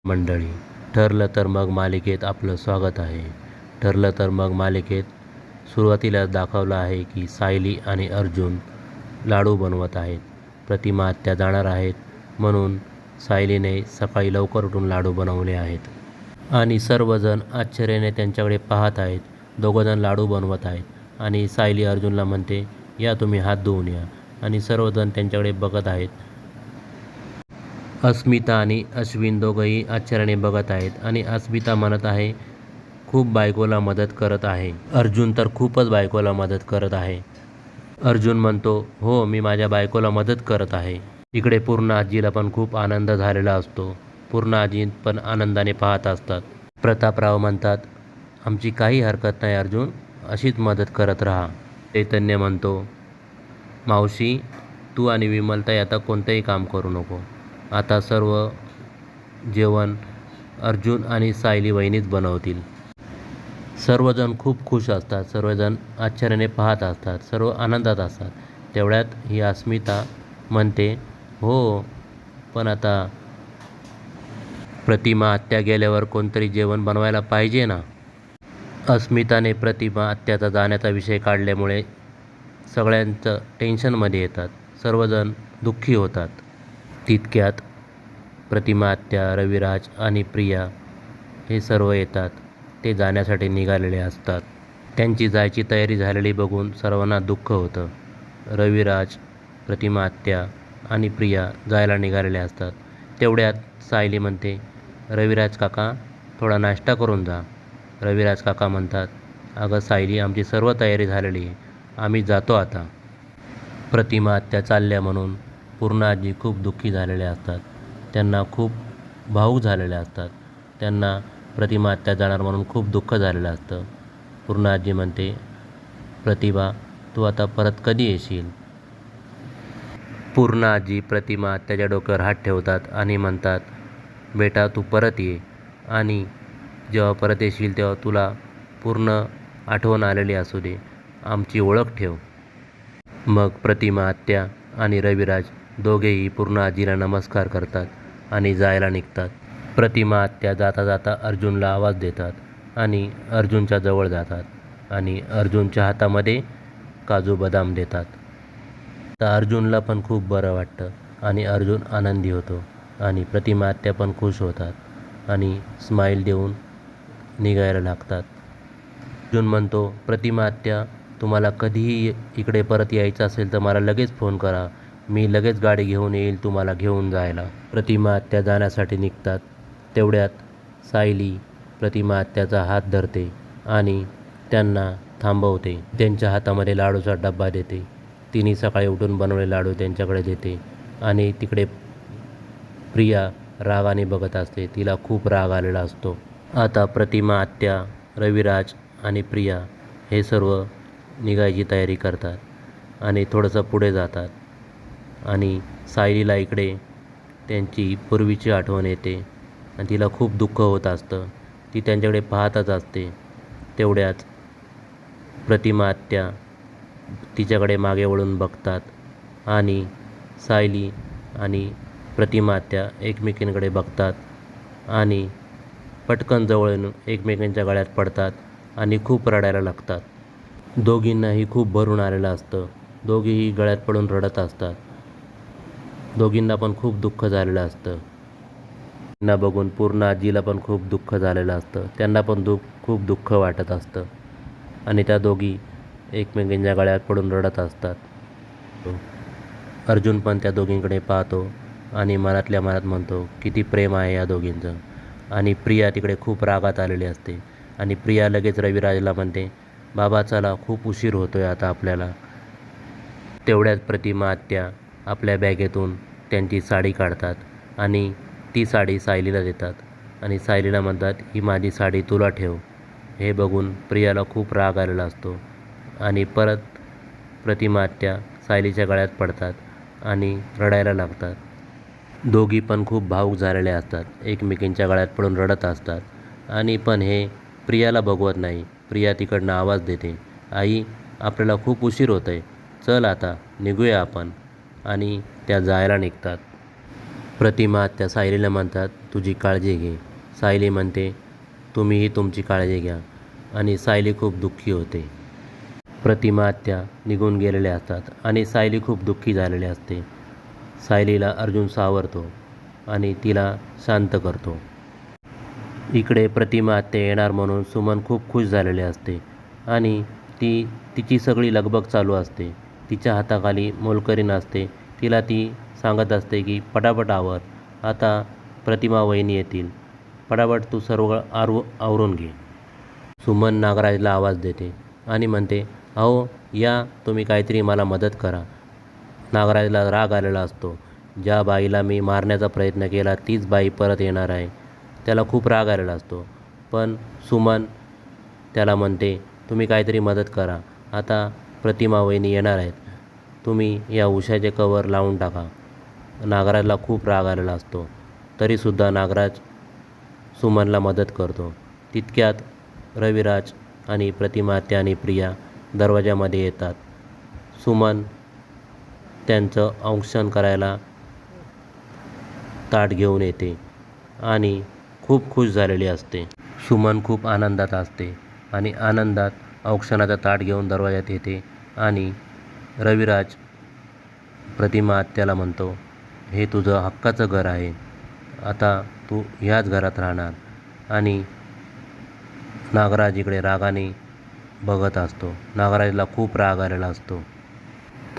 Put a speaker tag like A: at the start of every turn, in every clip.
A: मंडळी, ठरलं तर मग मालिकेत आपलं स्वागत आहे. ठरलं तर मग मालिकेत सुरुवातीला दाखवलं आहे की सायली आणि अर्जुन लाडू बनवत आहेत. प्रतिमा आत्या जाणार आहेत म्हणून सायलीने सकाळी लवकर उठून लाडू बनवले आहेत आणि सर्वजण आश्चर्याने त्यांच्याकडे पाहत आहेत. दोघंजण लाडू बनवत आहेत आणि सायली अर्जुनला म्हणते, या तुम्ही हात धुवून या. आणि सर्वजण त्यांच्याकडे बघत आहेत. अस्मिता आणि अश्विन दोघंही आश्चर्याने बघत आहेत आणि अस्मिता म्हणत आहे, खूप बायकोला मदत करत आहे. अर्जुन तर खूपच बायकोला मदत करत आहे. अर्जुन म्हणतो, हो मी माझ्या बायकोला मदत करत आहे. इकडे पूर्ण आजीला पण खूप आनंद झालेला असतो. पूर्ण आजी पण आनंदाने पाहत असतात. प्रतापराव म्हणतात, आमची काही हरकत नाही अर्जुन, अशीच मदत करत राहा. चैतन्य म्हणतो, मावशी तू आणि विमलताई आता कोणतंही काम करू नको. आता सर्व जेवण अर्जुन आणि सायली वहिनीच बनवतील. सर्वजण खूप खुश असतात. सर्वजण आश्चर्याने पाहत असतात. सर्व आनंदात असतात. तेवढ्यात ही अस्मिता म्हणते, हो पण आता प्रतिमा आत्या गेल्यावर कोणतरी जेवण बनवायला पाहिजे ना. अस्मिताने प्रतिमा आत्याचा जाण्याचा विषय काढल्यामुळे सगळ्यांचं टेन्शनमध्ये येतात. सर्वजण दुःखी होतात. तितक्यात प्रतिमा आत्या, रविराज आणि प्रिया हे सर्व येतात. ते जाण्यासाठी निघालेले असतात. त्यांची जायची तयारी झालेली बघून सर्वांना दुःख होतं. रविराज, प्रतिमा आत्या आणि प्रिया जायला निघालेले असतात. तेवढ्यात सायली म्हणते, रविराज काका थोडा नाश्ता करून जा. रविराज काका म्हणतात, अगं सायली आमची सर्व तयारी झालेली आहे, आम्ही जातो आता. प्रतिमा आत्या चालल्या म्हणून पूर्ण आजी खूप दुःखी झालेल्या असतात. त्यांना खूप भावूक झालेल्या असतात. त्यांना प्रतिमा आत्या जाणार म्हणून खूप दुःख झालेलं असतं. पूर्ण आजी म्हणते, प्रतिभा तू आता परत कधी येशील. पूर्ण आजी प्रतिमा आत्याच्या डोक्यावर हात ठेवतात आणि म्हणतात, बेटा तू परत ये आणि जेव्हा परत येशील तेव्हा तुला पूर्ण आठवण आलेली असू दे, आमची ओळख ठेव. मग प्रतिमा आत्या आणि रविराज दोघेही पूर्ण आजीला नमस्कार करतात आणि जायला निघतात. प्रतिमा आत्या जाता जाता अर्जुनला आवाज देतात आणि अर्जुनच्या जवळ जातात आणि अर्जुनच्या हातामध्ये काजू बदाम देतात. तर अर्जुनला पण खूप बरं वाटतं आणि अर्जुन आनंदी होतो आणि प्रतिमा आत्या पण खुश होतात आणि स्माईल देऊन निघायला लागतात. अर्जुन म्हणतो, प्रतिमा आत्या तुम्हाला कधीही इकडे परत यायचं असेल तर मला लगेच फोन करा, मी लगेच गाडी घेऊन येईल तुम्हाला घेऊन जायला. प्रतिमा आत्या जाण्यासाठी निघतात. तेवढ्यात सायली प्रतिमा आत्याचा हात धरते आणि त्यांना थांबवते. त्यांच्या हातामध्ये लाडूचा डब्बा देते. तिने सकाळी उठून बनवलेले लाडू त्यांच्याकडे देते आणि तिकडे प्रिया रागाने बघत असते. तिला खूप राग आलेला असतो. आता प्रतिमा आत्या, रविराज आणि प्रिया हे सर्व निघायची तयारी करतात आणि थोडंसं पुढे जातात आणि सायलीला इकडे त्यांची पूर्वीची आठवण येते आणि तिला खूप दुःख होत असतं. ती त्यांच्याकडे पाहतच असते. तेवढ्याच प्रतिमा आत्या तिच्याकडे मागे वळून बघतात आणि सायली आणि प्रतिमा आत्या एकमेकींकडे बघतात आणि पटकन जवळ येऊन एकमेकांच्या गळ्यात पडतात आणि खूप रडायला लागतात. दोघींनाही खूप भरून आलेलं असतं. दोघीही गळ्यात पडून रडत असतात. दोघींना पण खूप दुःख झालेलं असतं. त्यांना बघून पूर्ण आजीला पण खूप दुःख झालेलं असतं. त्यांना पण खूप दुःख वाटत असतं आणि त्या दोघी एकमेकांच्या गळ्यात पडून रडत असतात. अर्जुन पण त्या दोघींकडे पाहतो आणि मनातल्या मनात म्हणतो, किती प्रेम आहे या दोघींचं. आणि प्रिया तिकडे खूप रागात आलेली असते आणि प्रिया लगेच रविराजला म्हणते, बाबा चला खूप उशीर होतोय आता आपल्याला. तेवढ्यात प्रतिमा आत्या आपल्या बॅगेतून त्यांची साडी काढतात आणि ती साडी सायलीला देतात आणि सायलीला म्हणतात, ही माझी साडी तुला ठेव. हे बघून प्रियाला खूप राग आलेला असतो आणि परत प्रतिमा आत्या सायलीच्या गळ्यात पडतात आणि रडायला लागतात. दोघी पण खूप भावूक झालेले असतात. एकमेकींच्या गळ्यात पडून रडत असतात आणि पण हे प्रियाला बघवत नाही. प्रिया तिकडनं आवाज देते, आई आपल्याला खूप उशीर होत आहे, चल आता निघूया आपण. आणि त्या जायला निघतात. प्रतिमा त्या सायलीला म्हणतात, तुझी काळजी घे. सायली म्हणते, तुम्हीही तुमची काळजी घ्या. आणि सायली खूप दुःखी होते. प्रतिमा त्या निघून गेलेल्या असतात आणि सायली खूप दुःखी झालेली असते. सायलीला अर्जुन सावरतो आणि तिला शांत करतो. इकडे प्रतिमा आत्या येणार म्हणून सुमन खूप खुश झालेली असते आणि तिची सगळी लगबग चालू असते. तिच्या हाताखाली मोलकरीण असते. तिला ती सांगत असते की पटापट आवर, आता प्रतिमा वहिनी येतील, पटापट तू सर्व आवरून घे. सुमन नागराजला आवाज देते आणि म्हणते, अहो या, तुम्ही काहीतरी मला मदत करा. नागराजला राग आलेला असतो. ज्या बाईला मी मारण्याचा प्रयत्न केला तीच बाई परत येणार आहे. त्याला खूप राग आलेला असतो. पण सुमन त्याला म्हणते, तुम्ही काहीतरी मदत करा, आता प्रतिमा वहिनी येणार आहेत, तुम्ही या उशाचे कवर लावून टाका. नागराजला खूप राग आलेला असतो. तरीसुद्धा नागराज सुमनला मदत करतो. तितक्यात रविराज आणि प्रतिमा आणि प्रिया दरवाजामध्ये येतात. सुमन त्यांचं औक्षण करायला ताट घेऊन येते आणि खूप खुश झालेली असते. सुमन खूप आनंदात असते आणि आनंदात औक्षणाचं ताट घेऊन दरवाजात येते आणि रविराज प्रतिमा आत्याला म्हणतो, हे तुझं हक्काचं घर आहे, आता तू ह्याच घरात राहणार. आणि नागराज इकडे रागाने बघत असतो. नागराजला खूप राग आलेला असतो.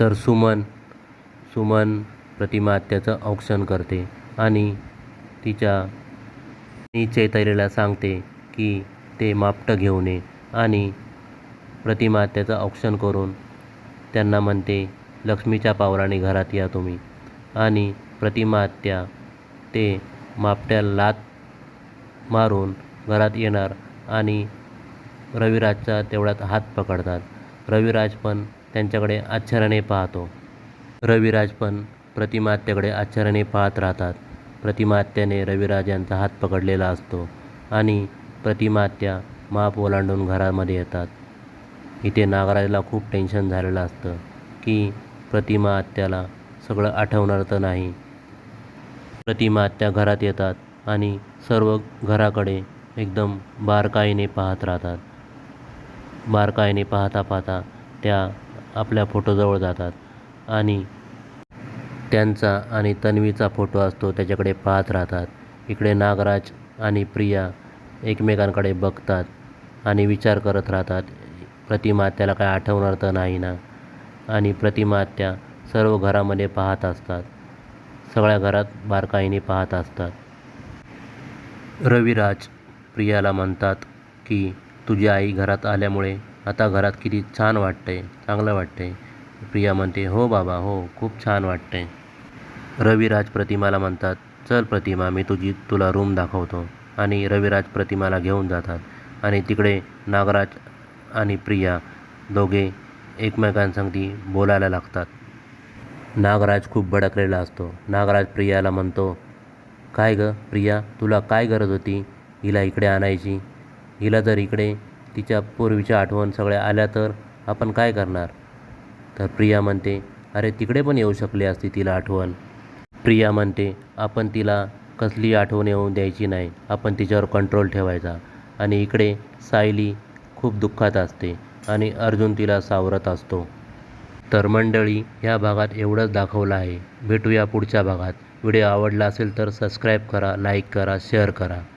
A: तर सुमन प्रतिमा आत्याचं औक्षण करते आणि तिच्या चैतालीला सांगते की ते मापटं घेऊन ये आणि प्रतिमा आत्याचं औक्षण करून त्यांना म्हणते, लक्ष्मीच्या पावलाने घरात या तुम्ही. आणि प्रतिमा आत्या ते मापट्याला लाथ मारून घरात येणार आणि रविराजचा तेवढ्यात हात पकडतात. रविराज पण त्यांच्याकडे आश्चर्याने पाहतो. रविराज पण प्रतिमा आत्याकडे आश्चर्याने पाहत राहतात. प्रतिमा आत्याने रविराज यांचा हात पकडलेला असतो आणि प्रतिमा आत्या माप ओलांडून घरामध्ये येतात. इथे नागराजला खूप टेन्शन झालेलं असतं की प्रतिमा आत्याला सगळं आठवणार तर नाही. प्रतिमा आत्या घरात येतात आणि सर्व घराकडे एकदम बारकाईने पाहत राहतात. बारकाईने पाहता पाहता त्या आपल्या फोटोजवळ जातात आणि त्यांचा आणि तन्वीचा फोटो असतो त्याच्याकडे पाहत राहतात. इकडे नागराज आणि प्रिया एकमेकांकडे बघतात आणि विचार करत राहतात, प्रतिमा आत्याला काय आठवणार तर नाही ना. आणि प्रतिमा आत्या सर्व घरामध्ये पाहत असतात. सगळ्या घरात बारकाईने पाहत असतात. रविराज प्रियाला म्हणतात की तुझी आई घरात आल्यामुळे आता घरात किती छान वाटतंय, चांगलं वाटतंय. प्रिया म्हणते, हो बाबा, हो, खूप छान वाटतंय. रविराज प्रतिमाला म्हणतात, चल प्रतिमा, मी तुला रूम दाखवतो. आणि रविराज प्रतिमाला घेऊन जातात आणि तिकडे नागराज आणि प्रिया दोघे एकमेकांसंगती बोलायला लागतात. नागराज खूप भडकलेला असतो. नागराज प्रियाला म्हणतो, काय गं प्रिया, तुला काय गरज होती हिला इकडे आणायची? हिला जर इकडे तिच्या पूर्वीच्या आठवण सगळ्या आल्या तर आपण काय करणार? तर प्रिया म्हणते, अरे तिकडे पण येऊ शकली असती तिला आठवण. प्रिया म्हणते, आपण तिला कसली आठवण येऊन द्यायची नाही, आपण तिच्यावर कंट्रोल ठेवायचा. आणि इकडे सायली खूप दुःखात असते आणि अर्जुन तिला सावरत असतो. तर मंडळी, ह्या भागात एवढंच दाखवलं आहे. भेटूया पुढच्या भागात. व्हिडिओ आवडला असेल तर सबस्क्राईब करा, लाईक करा, शेअर करा.